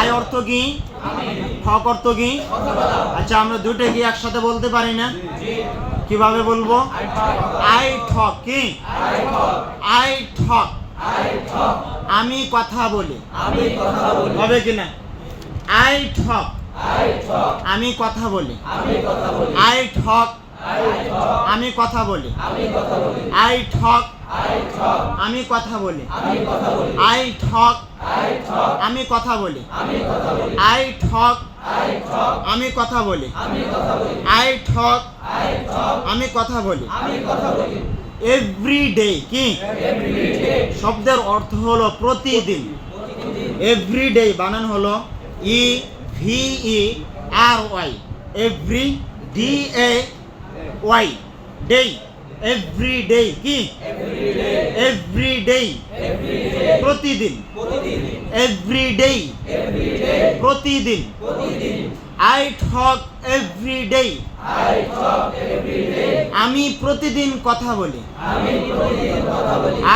I অর্থ কি? ঠক অর্থ কি? আচ্ছা, আমরা দুটো কি একসাথে বলতে পারি না? কিভাবে বলবো? আই ঠক কি? আই ঠক, আমি কথা বলি, হবে কিনা? আই ঠক, আমি কথা বলি। আই ঠক, আমি কথা বলি। আই ঠক, আমি কথা বলি। আই ঠক, আমি কথা বলি। আই ঠক, আমি কথা বলি। আই ঠক, আমি কথা বলি। এভরিডে কি? শব্দের অর্থ হলো প্রতিদিন। এভরিডে বানান হলো E V E R Y, every D A Y, day. Everyday কি? এভরিডে, প্রতিদিন। এভরিডে, প্রতিদিন। আই টক এভরিডে, আমি প্রতিদিন কথা বলি।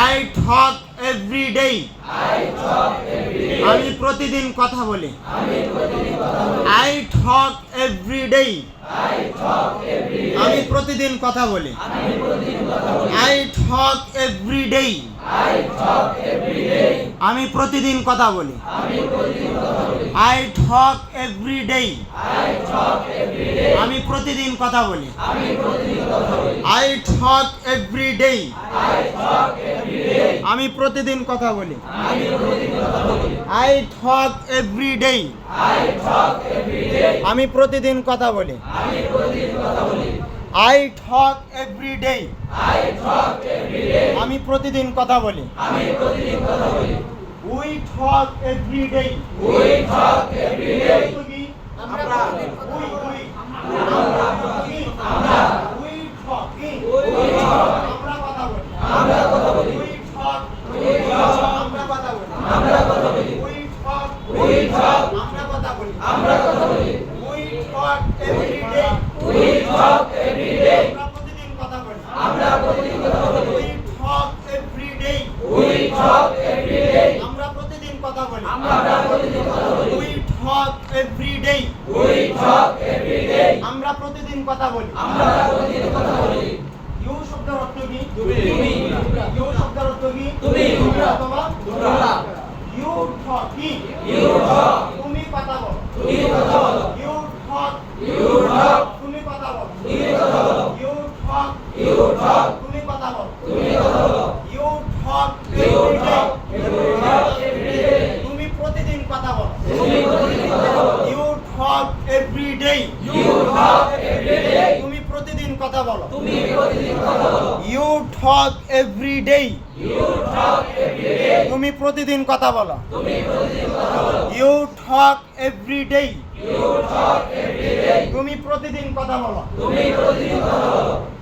আই টক এভরিডে, আমি প্রতিদিন কথা বলি। আই টক এভরিডে, আমি প্রতিদিন কথা বলি। আই টক এভরিডে, আমি প্রতিদিন কথা বলি। আই টক এভরিডে, আমি প্রতিদিন কথা বলি। আই টক এভরিডে, আমি প্রতিদিন কথা বলি। আই টক এভরিডে, আমি প্রতিদিন কথা বলি। আই টক এভরিডে, আমি প্রতিদিন কথা বলি। উই টক এভরিডে, আমরা কথা বলি। আমরা প্রতিদিন কথা বলি। ইউ শব্দের অর্থ কি? ইউ শব্দের অর্থ কি? অথবা ইউ টক কি? তুমি কথা বলো। ইউ টক, তুমি কথা বলো। ইউ টক, তুমি কথা বলো। ইউ টক এভরিডে, তুমি প্রতিদিন কথা বলো। ইউ টক এভরিডে, তুমি প্রতিদিন কথা বলো। ইউ টক এভরিডে, তুমি প্রতিদিন কথা বলো। ইউ টক এভরিডে, তুমি প্রতিদিন কথা বলো।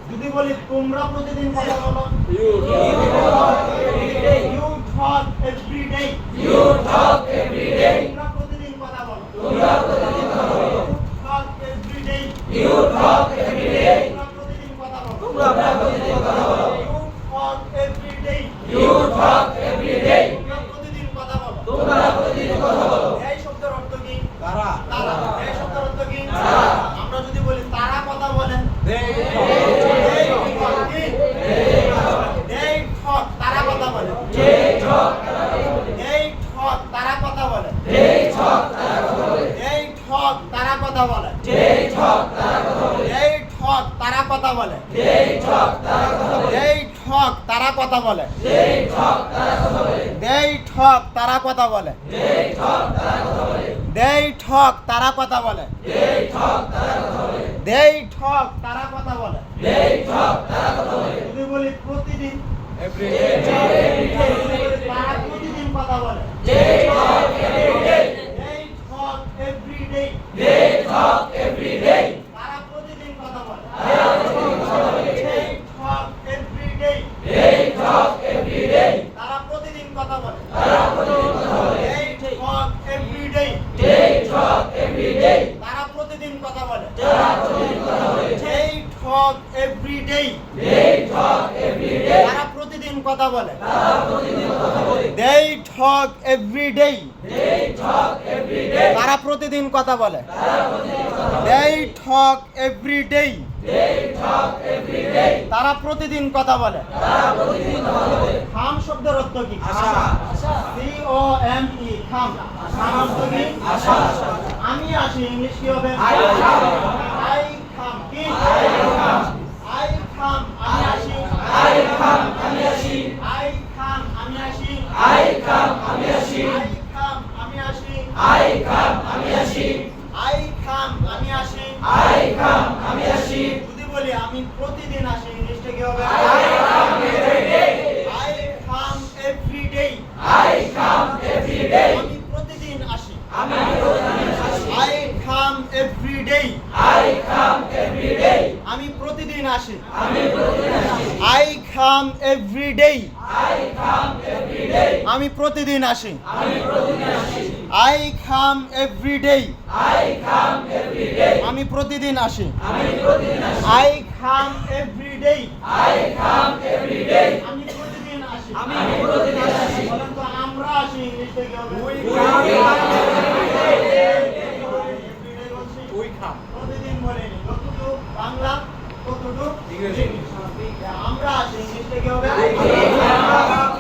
যদি বলি তোমরা প্রতিদিন কথা বলো। ইউ টক এভরিডে, তোমরা প্রতিদিন কথা বলো। ইউ টক এভরিডে, তোমরা প্রতিদিন কথা বলো। ইউ টক এভরিডে, তোমরা প্রতিদিন কথা বলো। এই শব্দের অর্থ কি? তারা। এই শব্দের অর্থ কি? আমরা যদি বলি তারা কথা বলেন, তারা কথা বলে। এই ঠক তারা কথা বলে। এই ঠক তারা কথা বলে। এই ঠক তারা কথা বলে। এই ঠক তারা কথা বলে। এই ঠক তারা কথা বলে। এই ঠক তারা কথা বলে। এই ঠক তারা কথা বলে। যদি বলি প্রতিদিন, তারা প্রতিদিন কথা বলে। এই ঠক এভরিডে, তারা প্রতিদিন কথা বলে। এই ঠক এভরিডে, তারা প্রতিদিন কথা বলে। এই ঠক এভরিডে, তারা প্রতিদিন কথা বলে। এই ঠক এভরিডে, তারা প্রতিদিন কথা বলে। They talk every day. তারা প্রতিদিন কথা বলে। They talk every day. তারা প্রতিদিন কথা বলে। খাম শব্দের অর্থ কি? C-O-M-E খাম। খাম অর্থ কি? আমি আসি, ইংলিশ কি হবে? I come কি? I come আমি আসি। I come আমি আসি। I come আমি আসি। I come আমি আসি। I come আমি আসি। I come আমি আসি। I come আমি আসি। I come আমি আসি। যদি বলি আমি প্রতিদিন আসি, ইংলিশটা কি হবে? I come every day. I come every day. I come every day. আমি প্রতিদিন আসি। আমি প্রতিদিন আসি। I come every day. I come every day. আমি প্রতিদিন আসি। আমি প্রতিদিন আসি। I come every day. I come every day. আমি প্রতিদিন আসি। আমি প্রতিদিন আসি। I come every day. I come every day. আমি প্রতিদিন আসি। আমি প্রতিদিন আসি। I come every day. I come every day. আমি প্রতিদিন আসি। আমি প্রতিদিন আসি। বলেন তো আমরা আসি, ইংলিশে কি হবে? We come every day. Every day বলছি। We come। প্রতিদিন বলেনি। কতটুকু বাংলা, কতটুকু ইংরেজি। আমরা আসি, ইংলিশে কি হবে? We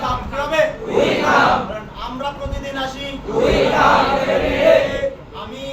come। কি হবে? We come। আমরা প্রতিদিন আসি। We come every day. আমি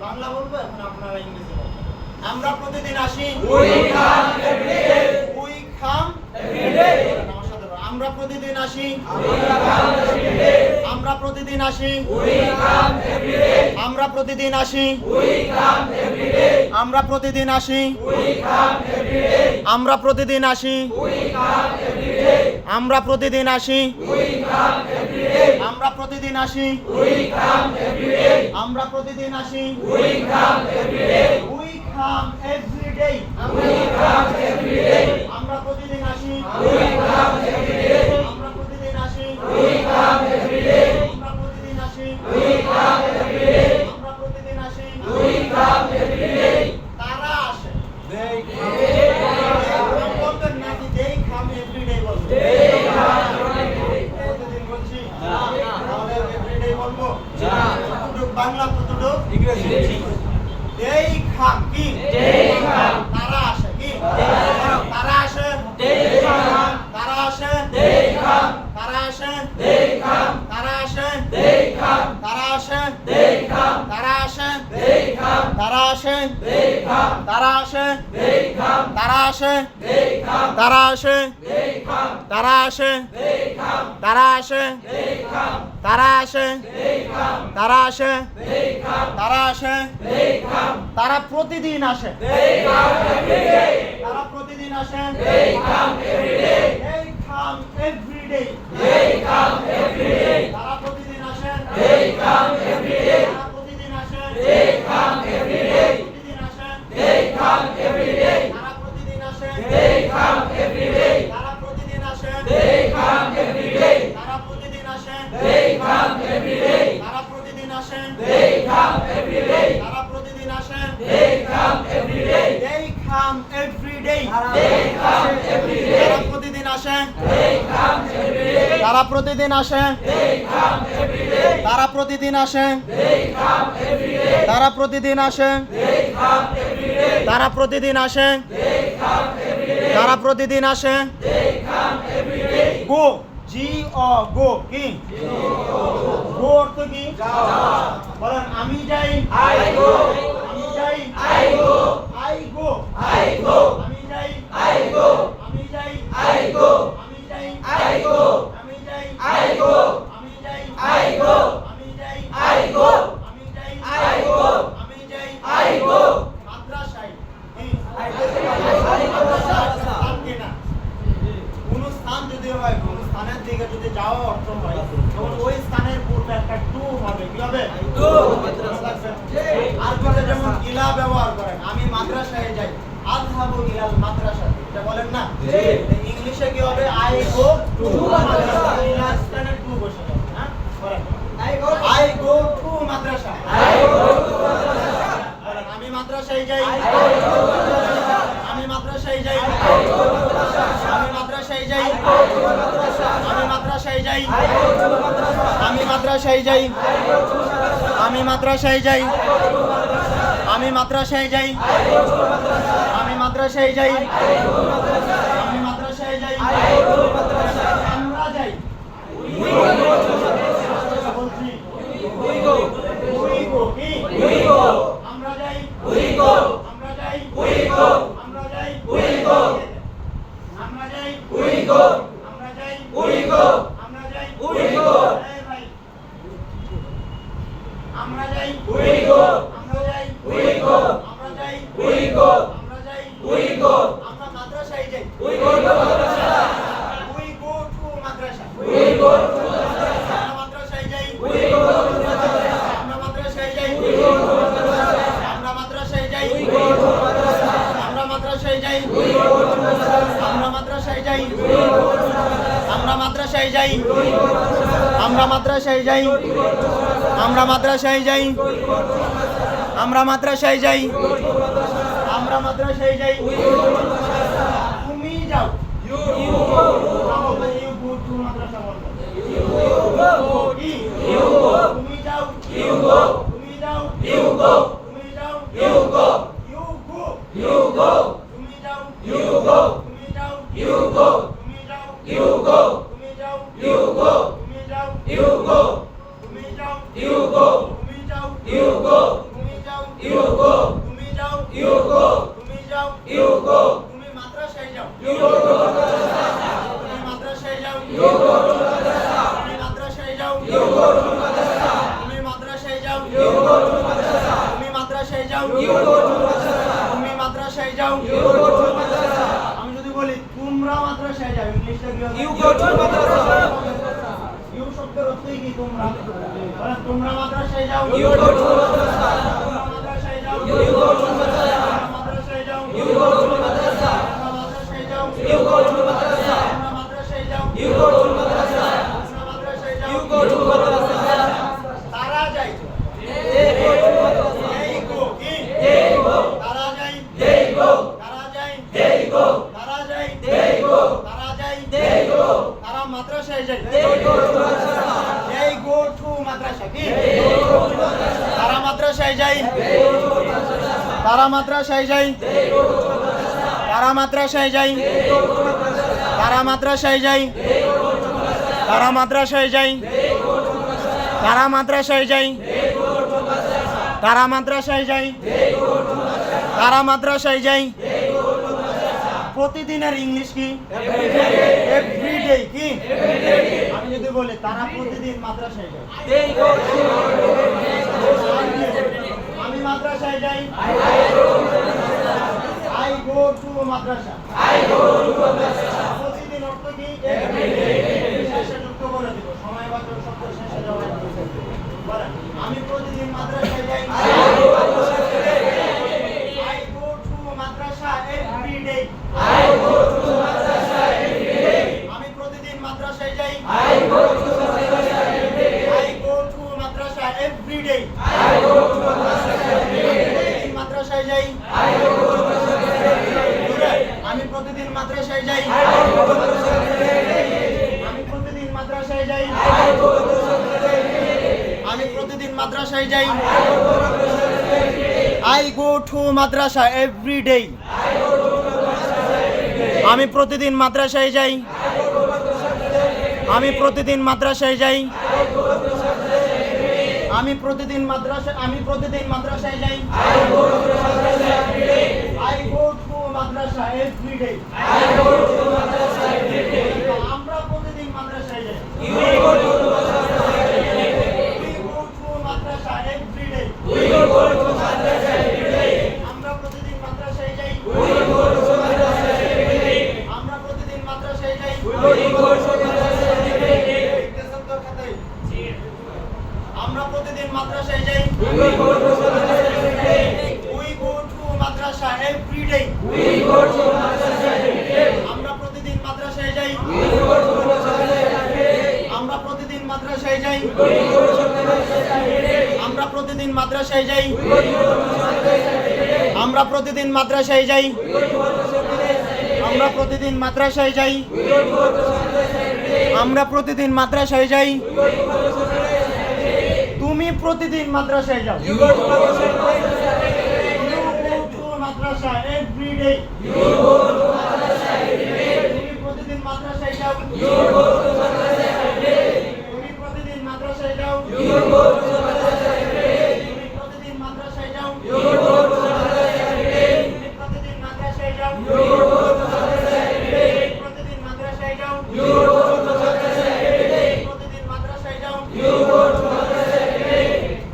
বাংলা বলবো, এখন আপনারা ইংরেজি বলবেন। আমরা প্রতিদিন আসি। We come every day. We come every day. আমার সাথে বলুন। আমরা প্রতিদিন আসি। We come every day. আমরা প্রতিদিন আসি। We come every day. আমরা প্রতিদিন আসি। We come every day. আমরা প্রতিদিন আসি। We come every day. আমরা প্রতিদিন আসি। We come every day. আমরা প্রতিদিন আসি। We come every day. আমরা প্রতিদিন আসি। We come every day. আমরা প্রতিদিন আসি। We come every day. We come every day. We come every day. আমরা প্রতিদিন আসি। We come every day. আমরা প্রতিদিন আসি। We come every day. আমরা প্রতিদিন আসি। We come every day. আমরা প্রতিদিন আসি। We come every day. তারা আসে। They come বলবেন নাকি they come every day বলবেন? They come every day. প্রতিদিন বলছি? তাহলে every day বলবো? কতটুকু বাংলা, কতটুকু ইংরেজি? They come কি? They come। তারা আসে কি? They come। তারা আসে। They come। তারা আসে। They come। তারা আসে। They come। তারা আসে। They come। তারা আসে। They come। তারা আসে। They come। তারা আসে। They come। তারা আসে। They come। তারা আসে। They come। তারা আসে। They come। তারা আসে। They come। তারা আসে। They come। তারা আসে। They come। তারা আসে। They come। তারা আসে। They come। তারা প্রতিদিন আসে। They come every day. তারা প্রতিদিন আসে। They come every day. They come every day. They come every day. তারা প্রতিদিন আসে। They come every day. তারা প্রতিদিন আসে। They come every day. প্রতিদিন আসে। They come every day. তারা প্রতিদিন আসে। They come every day. তারা প্রতিদিন আসে। They come every day. তারা প্রতিদিন আসে। They come every day. তারা প্রতিদিন আসে। They come every day. তারা প্রতিদিন আসে। They come every day. They come every day. They come every day. তারা প্রতিদিন আসে। They come every day. তারা প্রতিদিন আসে। They come every day. তারা প্রতিদিন আসে। They come every day. তারা প্রতিদিন আসে। They come every day. তারা প্রতিদিন আসে। They come every day. তারা প্রতিদিন আসে। They come every day. Go. G O go কি? Go অর্থ কি? বলেন আমি যাই। I go. আমি যাই। I go. I go. I go. আমি যাই। I go. আমি যাই। I go. আমি যাই। I go. আমি যাই। I go. আমি যাই। I go. আমি যাই। I go. আমি যাই। I go. আমি যাই। I go. মাদ্রাসায় কি? স্থান কি না? কোন স্থান যদি হয়, কোন স্থানের দিকে যদি যাওয়া অর্থ হয়, তখন ওই স্থানের পূর্বে একটা টু হবে। কি হবে? টু। আর কথা যেমন ইলা ব্যবহার করেন, আমি মাদ্রাসায় যাই, আযহাবু ইলাল মাদ্রাসা, এটা বলেন না? ইংলিশে কি হবে? I go to madrasa. ইলা স্থানে টু বসে যাবে। হ্যাঁ, বলেন I go to madrasa. I go to madrasa. বলেন আমি মাদ্রাসায় যাই। আমি মাদ্রাসায় যাই। আমি মাদ্রাসায় যাই। আমি মাদ্রাসায় যাই। আমি মাদ্রাসায় যাই। আমি মাদ্রাসায় যাই আমি মাদ্রাসায় যাই আমি মাদ্রাসায় যাই আমি মাদ্রাসায় যাই আমরা যাই বলছি we go কি আমরা যাই আমরা যাই আমরা যাই আমরা যাই আমরা যাই আমরা যাই এই ভাই আমরা যাই আমরা যাই আমরা যাই আমরা যাই আমরা মাদ্রাসায় যাই we go to মাদ্রাসা আমরা মাদ্রাসায় যাই আমরা মাদ্রাসায় যাই আমরা মাদ্রাসায় যাই আমরা মাদ্রাসায় যাই আমরা মাদ্রাসায় যাই আমরা মাদ্রাসায় যাই আমরা মাদ্রাসায় যাই আমরা মাদ্রাসায় যাই আমরা মাদ্রাসায় যাই আমরা মাদ্রাসায় যাই তুমি যাও you go to মাদ্রাসা বলবো তুমি যাও তুমি যাও তুমি যাও you go তুমি যাও তুমি যাও তুমি যাও তুমি যাও তুমি যাও তুমি যাও তুমি যাও তুমি যাও তুমি যাও তুমি মাদ্রাসায় যাও তুমি মাদ্রাসায় যাও তুমি মাদ্রাসায় যাও তুমি মাদ্রাসায় যাও তুমি মাদ্রাসায় যাও তুমি মাদ্রাসায় যাও আমি যদি বলি তোমরা মাদ্রাসায় যাও ইংলিশটা কি হবে you go to Madrasa you শব্দের অর্থই কি তোমরা বলেন তোমরা মাদ্রাসায় যাও you go to মাদ্রাসা মাদ্রাসায় যাও you go to মাদ্রাসা মাদ্রাসায় যাও you go to মাদ্রাসা মাদ্রাসায় যাও you go to মাদ্রাসা মাদ্রাসায় যাও you go to মাদ্রাসা মাদ্রাসায় যাও you go to মাদ্রাসা তারা যায় they go to Madrasa they go কি they go তারা যায় they go তারা যায় they go তারা যায় they go তারা যায় they go তারা মাদ্রাসায় যায় they go to Madrasa they go to মাদ্রাসা কি they go to মাদ্রাসা তারা মাদ্রাসায় যায় they go to মাদ্রাসা তারা মাদ্রাসায় যায় they go to মাদ্রাসা তারা মাদ্রাসায় যায় they go to মাদ্রাসা তারা মাদ্রাসায় যায় they go to মাদ্রাসা তারা মাদ্রাসায় যায় they go to মাদ্রাসা তারা মাদ্রাসায় যায় they go to মাদ্রাসা তারা মাদ্রাসায় যায় they go to মাদ্রাসা তারা মাদ্রাসায় যায় they go to মাদ্রাসা প্রতিদিনের ইংলিশ কি এভরিডে কি আমি যদি বলি তারা প্রতিদিন মাদ্রাসায় যায় they go to আমি মাদ্রাসায় যাই I go to মাদ্রাসা প্রতিদিন অর্থ কি শেষে যুক্ত করে দিব সময়বাচক শব্দ শেষে জবাব বলেন আমি প্রতিদিন মাদ্রাসায় যাই I go to Madrasa every day আমি প্রতিদিন মাদ্রাসায় যাই I go to Madrasa every day মাদ্রাসায় যাই আমি প্রতিদিন মাদ্রাসায় যাই আমি প্রতিদিন মাদ্রাসায় যাই আমি প্রতিদিন মাদ্রাসায় যাই I go to Madrasa every day আমি প্রতিদিন মাদ্রাসায় যাই আমি প্রতিদিন মাদ্রাসায় যাই আমি প্রতিদিন মাদ্রাসায় যাই I go to Madrasa every day আমরা প্রতিদিন মাদ্রাসায় যাই we go to Madrasa every day আমরা প্রতিদিন মাদ্রাসায় যাই আমরা প্রতিদিন মাদ্রাসায় যাই আমরা প্রতিদিন মাদ্রাসায় যাই we go to Madrasa every day আমরা প্রতিদিন মাদ্রাসায় যাই আমরা প্রতিদিন মাদ্রাসায় যাই আমরা প্রতিদিন মাদ্রাসায় যাই আমরা প্রতিদিন মাদ্রাসায় যাই আমরা প্রতিদিন মাদ্রাসায় যাই আমরা প্রতিদিন মাদ্রাসায় যাই তুমি তুমি প্রতিদিন মাদ্রাসায় যাও। You go to madrasa. You go to madrasa every day. You go to madrasa every day. তুমি প্রতিদিন মাদ্রাসায় যাও। You go to madrasa every day. তুমি প্রতিদিন মাদ্রাসায় যাও। You go to madrasa every day. তুমি প্রতিদিন মাদ্রাসায় যাও। You go to madrasa every day. তুমি প্রতিদিন মাদ্রাসায় যাও। You go to madrasa every day. প্রতিদিন মাদ্রাসায় যাও। You go to madrasa every day. প্রতিদিন মাদ্রাসায় যাও। You go to madrasa every day.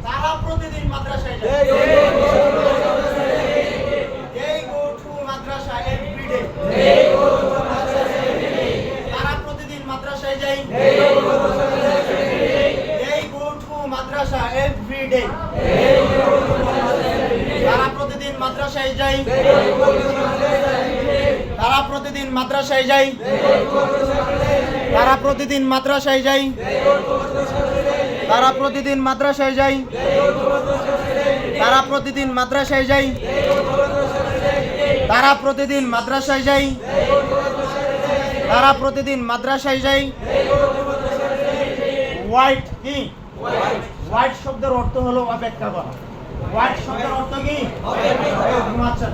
তারা প্রতিদিন মাদ্রাসায় যায়। They go to madrasa every day. They go to madrasa every day. They go to madrasa every day. তারা প্রতিদিন মাদ্রাসায় যায়। They go to madrasa every day. They go to madrasa every day. They go to madrasa every day. তারা প্রতিদিন মাদ্রাসায় যায়। They go to madrasa every day. তারা প্রতিদিন মাদ্রাসায় যায়। They go to madrasa every day. তারা প্রতিদিন মাদ্রাসায় যায়। They go to madrasa every day. তারা প্রতিদিন মাদ্রাসায় যায়। They go to madrasa every day. তারা প্রতিদিন মাদ্রাসায় যায়। They go to madrasa every day. তারা প্রতিদিন মাদ্রাসায় যায়। They go to madrasa every day. তারা প্রতিদিন মাদ্রাসায় যায়। They go to madrasa every day. White কি? White. হোয়াইট শব্দের অর্থ হলো অপেক্ষা করা। হোয়াইট শব্দের অর্থ কি? ঘুমাচ্ছেন।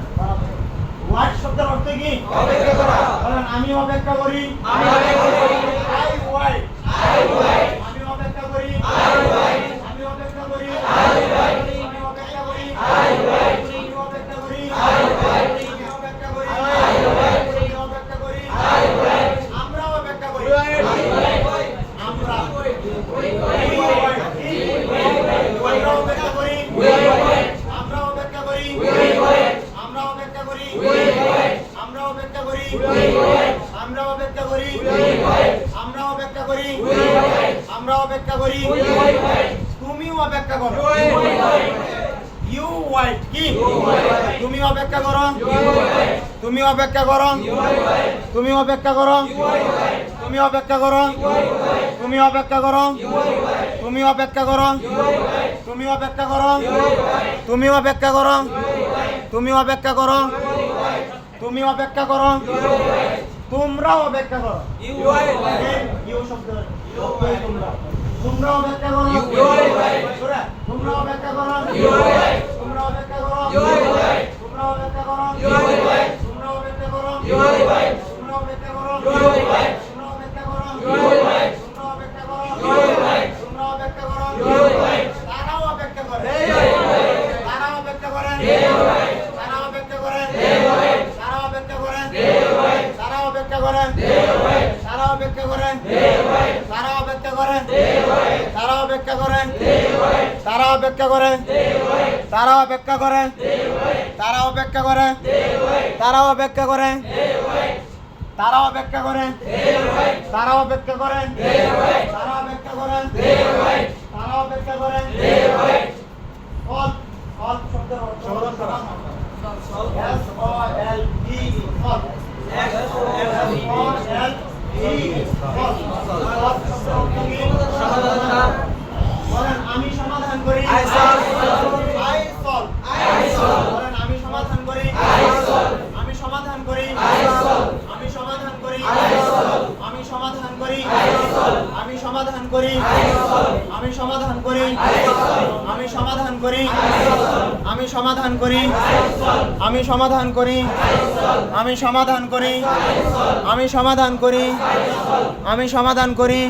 হোয়াইট শব্দের অর্থ কি? অপেক্ষা করা। বলেন আমি অপেক্ষা করি। আমি অপেক্ষা করি। I white. I wait. আমি অপেক্ষা করি। I wait. আমি অপেক্ষা করি। I wait. আমি অপেক্ষা করি। I wait. আমি অপেক্ষা করি। I wait. আমি অপেক্ষা করি। I wait. আমি অপেক্ষা করি। I wait. আমরা অপেক্ষা করি। I wait. আমরা We আমরা অপেক্ষা করি। wait. আমরা অপেক্ষা করি। We wait. আমরা অপেক্ষা করি। We wait. আমরা অপেক্ষা করি। We wait. আমরা অপেক্ষা করি। We wait. আমরা অপেক্ষা করি। We wait. আমরা অপেক্ষা করি। We wait. তুমিও অপেক্ষা করো। We wait. ইউ ওয়াইট কি? wait. তুমি অপেক্ষা করো। We wait. তুমি অপেক্ষা করো। We wait. তুমি অপেক্ষা করো। We wait. তুমি অপেক্ষা করো। তুমি অপেক্ষা করো। তুমি অপেক্ষা করো। তুমি অপেক্ষা করো। তুমি অপেক্ষা করো। তুমি অপেক্ষা করো। তুমি অপেক্ষা করো। তোমরাও অপেক্ষা করো। You wait. ইউ শব্দ এই তোমরা। তোমরা অপেক্ষা করো। You wait. সরে, তোমরা অপেক্ষা করো। You wait. তোমরা অপেক্ষা করো। You wait. তোমরা অপেক্ষা করো। You wait. তোমরা অপেক্ষা করো। You wait. তোমরা অপেক্ষা করো। You wait. তোমরা অপেক্ষা করো। You wait. তোমরা অপেক্ষা করো। You wait. তোমরা অপেক্ষা করো। You wait. তারাও অপেক্ষা করে। They wait. তারা অপেক্ষা করে। They wait. তারা অপেক্ষা করে। They wait. তারা অপেক্ষা করে। They wait. তারা অপেক্ষা করে। They wait. তারা অপেক্ষা করে। They wait. তারা অপেক্ষা করে। They wait. তারা অপেক্ষা করে। They wait. তারা অপেক্ষা করে। They wait. তারা অপেক্ষা করে। They wait. তারা অপেক্ষা করে। They wait. তারা অপেক্ষা করে। They wait. তারা অপেক্ষা করে। They wait. তারা অপেক্ষা করে। They wait. তারা অপেক্ষা করে। They wait. তারা অপেক্ষা করে। They wait. অল অল শব্দের অর্থ হলো সমাধান। S O L E all. S O L E all. All শব্দের অর্থ কি? সমাধান। বলেন আমি সমাধান করি। I solve. I solve. I solve. বলেন আমি সমাধান করি। I solve. আমি সমাধান করি। I solve. আমি সমাধান করি। I solve. আমি সমাধান করি। I solve. আমি সমাধান করি। I solve. আমি সমাধান করি। I solve. আমি সমাধান করি। I solve. আমি সমাধান করি। I solve. আমি সমাধান করি। I solve. আমি সমাধান করি। I solve. আমি সমাধান করি।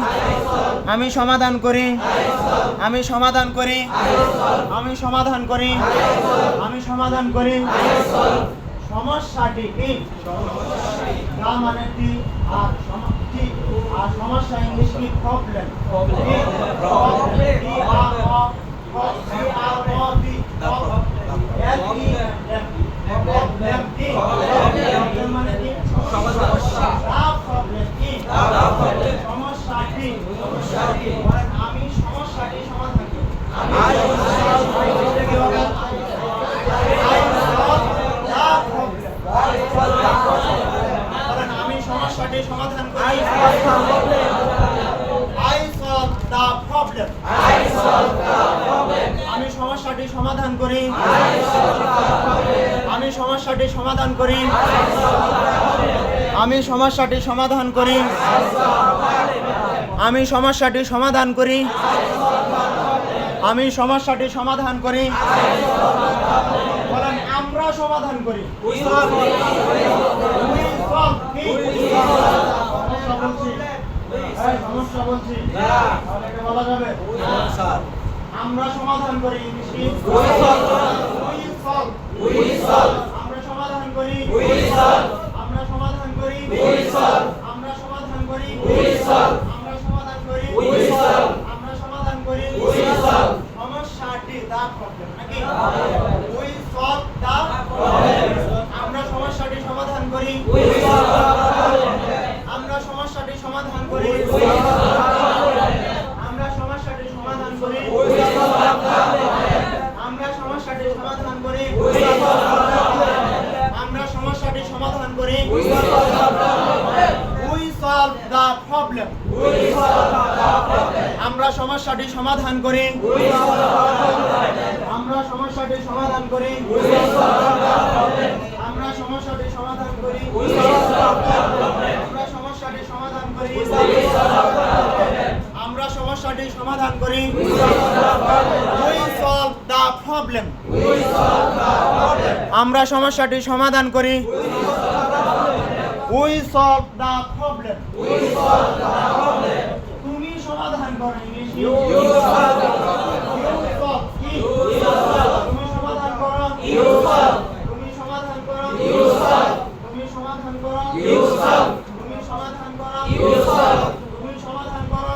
আমি সমাধান করি। আমি সমাধান করি। আমি সমাধান করি। আমি সমাধান করি। আমি সমাধান করি। সমস্যাটি কি? যা মানে কি আর সমস্যা ইংলিশ কি? প্রবলেম। মানে কি? সমস্যা। সমস্যাটি। আমি সমস্যাটি সমাধান করি। আমি সমস্যাটি সমাধান করি। I solve the problem. আমি সমস্যাটি সমাধান করি। আমি সমস্যাটি সমাধান করি। আমি সমস্যাটি সমাধান করি। আমি সমস্যাটি সমাধান করি। আমি সমস্যাটি সমাধান করি। বলেন আমরা সমাধান করি। We solve কি? সমস্যা বলছি। সমস্যা বলছি। তাহলে এটা বলা যাবে? আমরা সমাধান করি। ইংলিশ কি? We solve. আমরা সমাধান করি। আমরা সমাধান করি। আমরা সমাধান করি। আমরা সমাধান করি। আমরা সমাধান করি। সমস্যাটি দা প্রবলেম নাকি? We solve the problem. আমরা সমস্যাটি সমাধান করি। আমরা সমস্যাটি সমাধান করি। আমরা সমস্যাটি সমাধান করি। আমরা সমস্যাটি সমাধান করি। আমরা সমস্যাটি সমাধান করি। We solve the problem. আমরা সমস্যাটি সমাধান করি। আমরা সমস্যাটি সমাধান করি। আমরা সমস্যাটি সমাধান করি। আমরা সমস্যাটি সমাধান করি। আমরা সমস্যাটি সমাধান করি। We solve the problem. আমরা সমস্যাটি সমাধান করি। We solve the problem. তুমি সমাধান করো। ইংলিশ কি? You solve কি? তুমি সমাধান করো। তুমি সমাধান করো। তুমি সমাধান করো। তুমি সমাধান করো। তুমি সমাধান করো।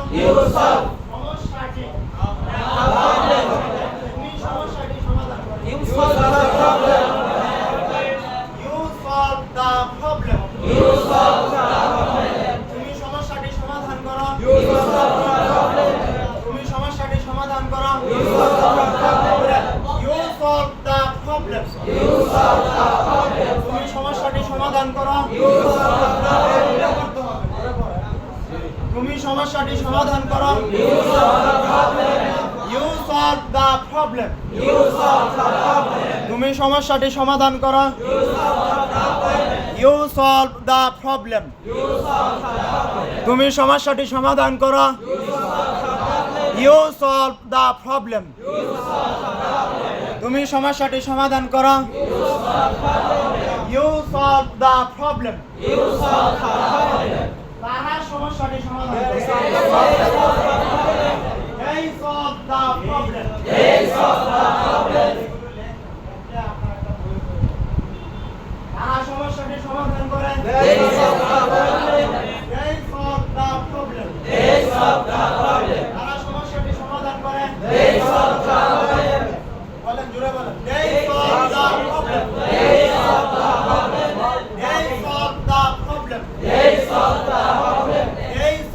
সমস্যাটি তুমি সমস্যাটি সমাধান করো। You solve the problem. তুমি সমস্যাটি সমাধান করো। তুমি সমস্যাটি সমাধান করো। You solve the problem. তুমি সমস্যাটি সমাধান করো। তুমি সমস্যাটি সমাধান করো। You solve the problem. তুমি সমস্যাটি সমাধান করো। You solve the problem. তুমি সমস্যাটি সমাধান করো। You solve the problem. তুমি সমস্যাটি সমাধান করো। You solve the problem. তারা সমস্যাটি সমাধান করে। They solve the problem. তারা সমস্যাটি সমাধান করে। They solve the problem. তারা সমস্যাটি সমাধান করে। বলেন জোরে বলেন। They solve the problem. They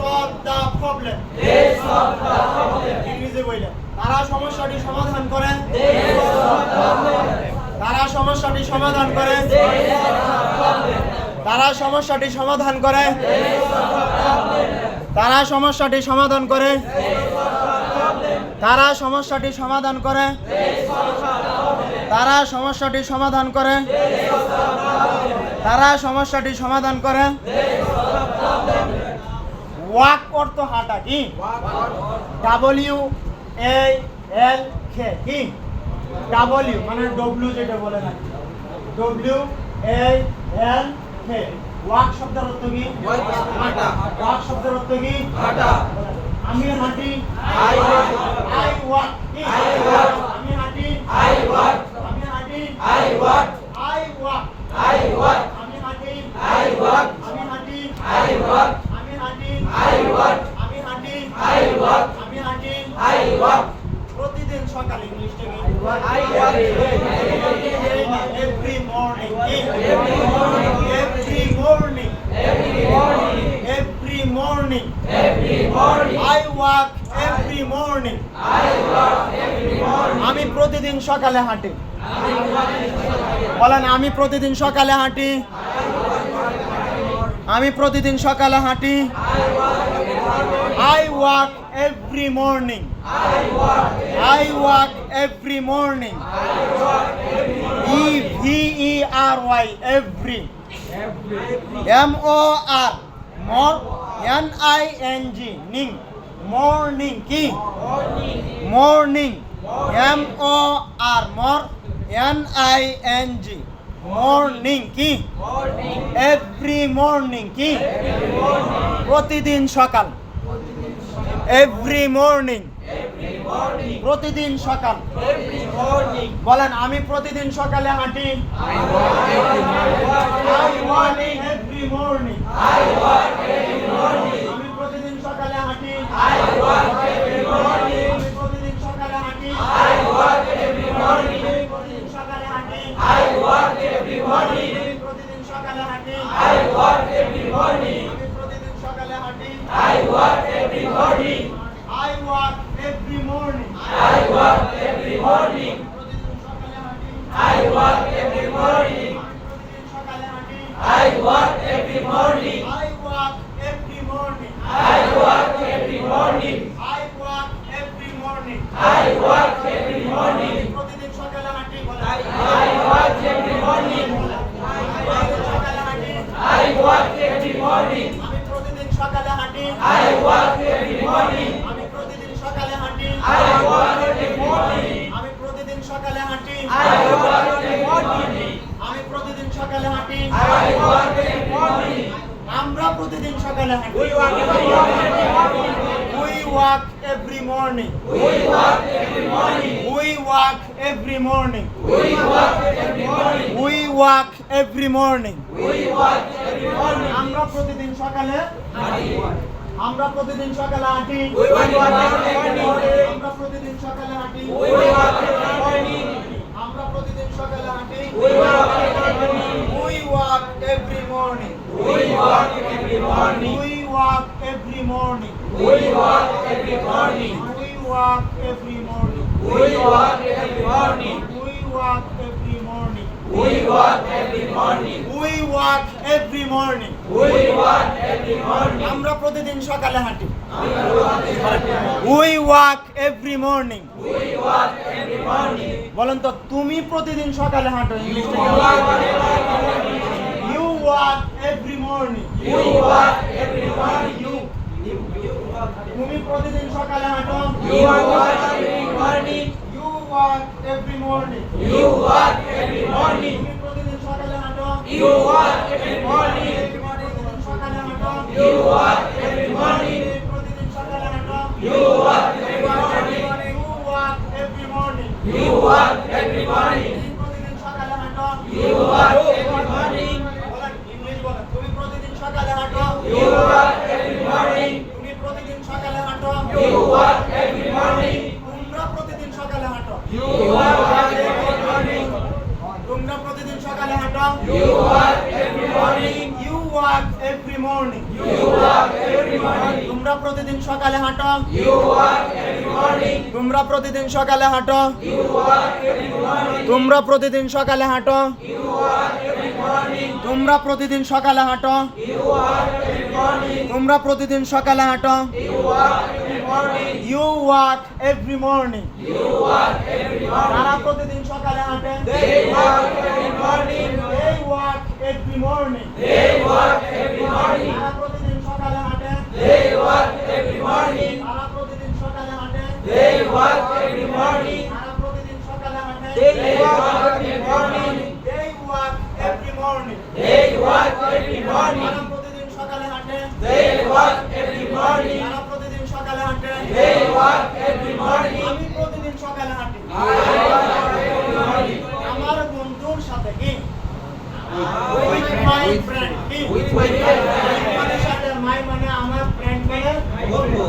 solve the problem. ইংরেজি বইলে তারা সমস্যাটি সমাধান করে। তারা সমস্যাটি সমাধান করে। তারা সমস্যাটি সমাধান করে। তারা সমস্যাটি সমাধান করে। তারা সমস্যাটি সমাধান করে। তারা সমস্যাটি সমাধান করে। তারা সমস্যাটি সমাধান করে। ওয়াক অর্থ হাঁটা কি? WALK কি? W মানে W যেটা বলে না, WALK। ওয়াক শব্দের অর্থ কি? হাঁটা। ওয়াক শব্দের অর্থ কি? হাঁটা। আমি হাঁটি। I walk কি? আমি হাঁটি। I walk। আমি হাঁটি। I walk। আমি হাঁটি। I walk। আমি হাঁটি। I walk। আমি হাঁটি। I walk। আমি হাঁটি। I walk। আমি হাঁটি। I walk। প্রতিদিন সকালে ইংলিশটা কি? I walk। Every morning। Every morning। Every morning। Every morning। Every morning। Every morning। I walk every morning। I walk every morning। আমি প্রতিদিন সকালে হাঁটি। বলেন আমি প্রতিদিন সকালে হাঁটি। আমি প্রতিদিন সকালে হাঁটি। I walk every morning। I walk every morning। EVERY every। MOR more NING ning। morning কি? morning। MOR মর NING মর্নিং কি এভরি মর্নিং কি প্রতিদিন সকাল এভরি মর্নিং প্রতিদিন সকাল বলেন আমি প্রতিদিন সকালে হাঁটি I walk every morning আমি প্রতিদিন সকালে হাঁটি I walk every morning আমি প্রতিদিন সকালে হাঁটি I walk every morning আমি প্রতিদিন সকালে হাঁটি I walk every morning আমি প্রতিদিন সকালে হাঁটি I walk every morning আমি প্রতিদিন সকালে হাঁটি I walk every morning I walk every morning I walk every morning I walk every morning I walk every morning I walk every morning I walk every morning I walk every morning I walk every morning প্রতিদিন সকালে হাঁটি I walk every morning I walk every morning আমি প্রতিদিন সকালে হাঁটি I walk every morning আমি প্রতিদিন সকালে হাঁটি I walk every morning আমি প্রতিদিন সকালে হাঁটি I walk every morning আমি প্রতিদিন সকালে হাঁটি I walk every morning আমরা প্রতিদিন সকালে হাঁটি We walk every morning We walk every morning We walk every morning We walk every morning We walk every morning We walk every morning আমরা প্রতিদিন সকালে হাঁটি আমরা প্রতিদিন সকালে হাঁটি আমরা প্রতিদিন সকালে হাঁটি আমরা প্রতিদিন সকালে হাঁটি We walk every morning We walk every morning We walk every morning We walk every morning We walk every morning We walk every morning We walk every morning We walk every morning We walk every morning We walk every morning আমরা প্রতিদিন সকালে হাঁটি We walk every morning We walk every morning বলেন তো তুমি প্রতিদিন সকালে হাঁটো ইংলিশে You walk every morning You walk every morning তুমি প্রতিদিন সকালে হাঁটো You walk every morning You walk every morning You walk every morning তুমি প্রতিদিন সকালে হাঁটো You walk every morning প্রতিদিন সকালে হাঁটো You walk every morning প্রতিদিন সকালে হাঁটো You walk every morning You walk every morning You walk every morning প্রতিদিন সকালে হাঁটো You walk every morning বলেন ইংলিশ বলেন তুমি প্রতিদিন সকালে হাঁটো You walk every morning তুমি প্রতিদিন সকালে হাঁটো You walk every morning তোমরা প্রতিদিন সকালে হাঁটো You walk every morning তোমরা প্রতিদিন সকালে হাঁটো You walk every morning You walk every morning You walk every morning তোমরা প্রতিদিন সকালে হাঁটো You walk every morning তোমরা প্রতিদিন সকালে হাঁটো You walk every morning তোমরা প্রতিদিন সকালে হাঁটো You walk every morning তোমরা প্রতিদিন সকালে হাঁটো You walk every morning তোমরা প্রতিদিন সকালে হাঁটো You walk every morning You walk every morning You walk every morning তারা প্রতিদিন সকালে হাঁটে They walk every morning They walk every morning They walk every morning তারা প্রতিদিন সকালে হাঁটে They walk every morning তারা প্রতিদিন সকালে হাঁটে They walk every morning তারা প্রতিদিন সকালে হাঁটে They walk every morning They walk every morning They walk every morning তারা প্রতিদিন সকালে হাঁটে They walk every morning তারা প্রতিদিন সকালে হাঁটে They walk every morning আমি প্রতিদিন সকালে হাঁটি আমার বন্ধুর সাথে কি With my friend কি With my friend মানে সাথে my মানে আমার friend মানে বন্ধু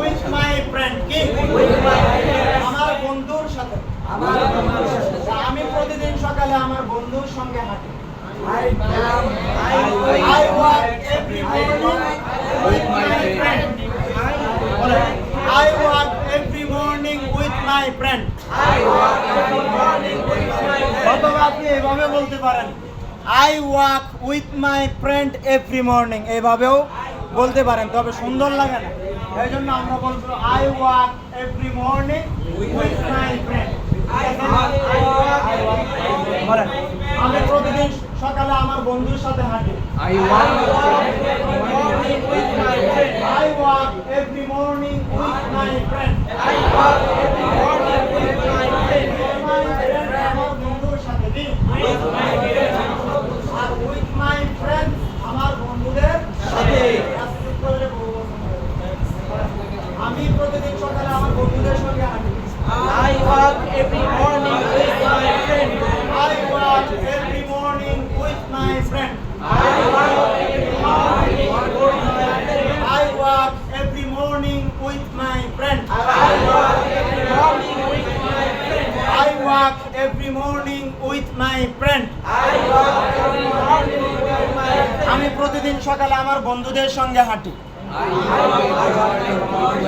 With my friend কি With my friend আমার বন্ধুর সাথে আমি প্রতিদিন সকালে আমার বন্ধুর সঙ্গে হাঁটি I walk every morning with my friend I walk every morning with my friend I walk every morning with my friend অথবা আপনি এভাবে বলতে পারেন I walk with my friend every morning এভাবেও বলতে পারেন তবে সুন্দর লাগে না এইজন্য আমরা বলবো I walk every morning with my friend বলেন আমি প্রতিদিন সকালে আমার বন্ধুর সাথে হাঁটি I walk every morning with my friend I walk every morning with my friend আমি প্রতিদিন সকালে আমার বন্ধুদের সঙ্গে হাঁটি। I walk every morning with my friend. I walk every morning with my friend. I walk every morning with my friend. I walk every morning with my friend. I walk every morning with my friend. I walk every morning with my friend. I walk every morning with my friend. আমি প্রতিদিন সকালে আমার বন্ধুদের সঙ্গে হাঁটি। I walk every morning